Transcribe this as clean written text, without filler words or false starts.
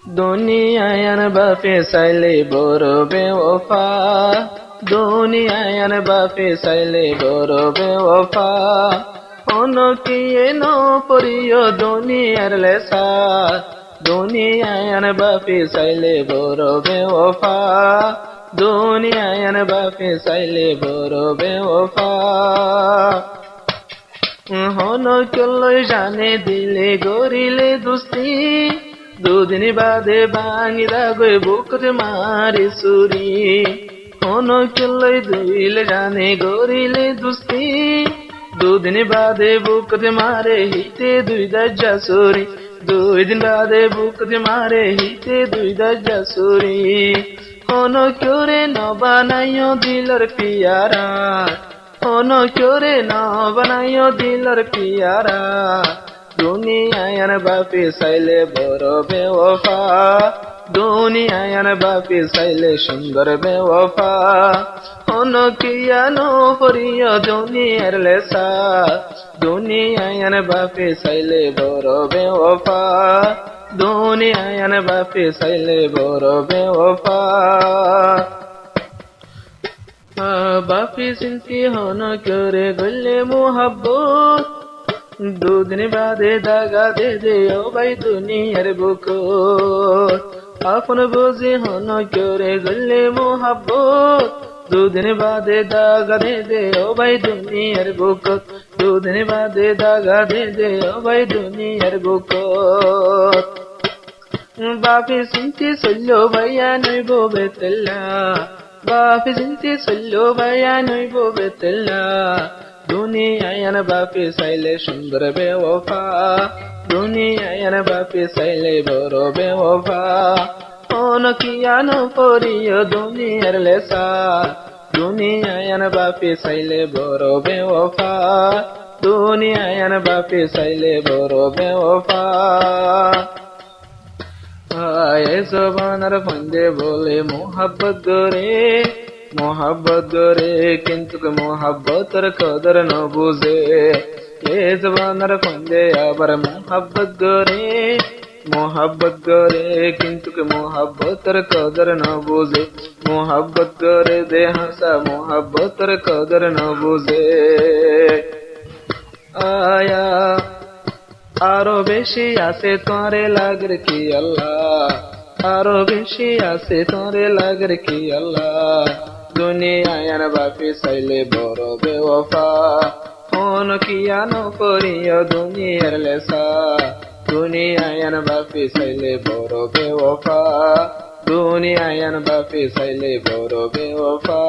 দুনিয়ায় আনবা পেছাইলে বড় বেওফা, দুনিয়ায় আনবা পেছাইলে বড় বেওফা। অনকিয়ে ন পড়িও দুনিয়ার লেসা, দুনিয়ায় আনবা পেছাইলে বড় বেওফা, দুনিয়ায় আনবা পেছাইলে বড় বেওফা। হনকলই জানে দিলে গরিলে দুস্তি, দুদিন বাদে ভাঙিলা গই বুকরে মারি সুরি। হনকলই দিলে জানে গরিলে দুস্তি, দুদিন বাদে বুকরে মারে হিতে দুই দজ্জা সুরি, দুই দিন বাদে বুকরে মারে হিতে দুই দজ্জা সুরি। হনকরে ন বানাইও দিলর পিয়ারা, হনকরে ন বানাইও দিলর পিয়ারা। দুনিয়ায় আনবা পেছাইলে বড় বেওফা, দুনিয়ায় আনবা পেছাইলে সুন্দর বেওফা। অনকিয়া ন পড়িও দুনিয়ার লেসা, দুনিয়ায় আনবা পেছাইলে বড় বেওফা, দুনিয়ায় আনবা পেছাইলে বড় বেওফা। বাপি চিন্তি হনকরে গলে মোহাব্বত, দুদিন বাদে দাগা দে দে ও ভাই দুনিয়ার বুকত। আপন বুঝি হনকরে গলে মোহাব্বত, দুদিন বাদে দাগা দে দে ও ভাই দুনিয়ার বুকত, দুদিন বাদে দাগা দে দে ও ভাই দুনিয়ার বুকত। বাপি চিন্তি চলল ভাইয়া নইব বেতেল্লা, বাপি চিন্তি চলল ভাইয়া নইব বেতেল্লা। দুনিয়ায় আনবা পেছাইলে সুন্দর বেওফা, দুনিয়ায় আনবা পেছাইলে বড় বেওফা। অনকিয়া ন পড়িও দুনিয়ার লেসা, দুনিয়ায় আনবা পেছাইলে বড় বেওফা, দুনিয়ায় আনবা পেছাইলে বড় বেওফা। এ জবানার ফন্দে বলে মোহাব্বত গরে, মোহাব্বত গরে কিন্তু মোহাব্বতের কদর ন বুঝে। এ জবানার ফন্দে আবার মোহাব্বত গরে, মোহাব্বত গরে কিন্তু মোহাব্বতের কদর ন বুঝে। মোহাব্বত গরে দে হাসা মোহাব্বতের কদর ন বুঝে। আয়া আরো বেশি আছে তোরে লাগর কি আল্লাহ, আরো বেশি আছে তোরে লাগর কি আল্লাহ। দুনিয়ায় আনবা পেছাইলে বড় বেওফা, হনকিয়া ন পড়িও দুনিয়ার লেসা, দুনিয়ায় আনবা পেছাইলে বড় বেওফা, দুনিয়ায় আনবা পেছাইলে বড় বেওফা।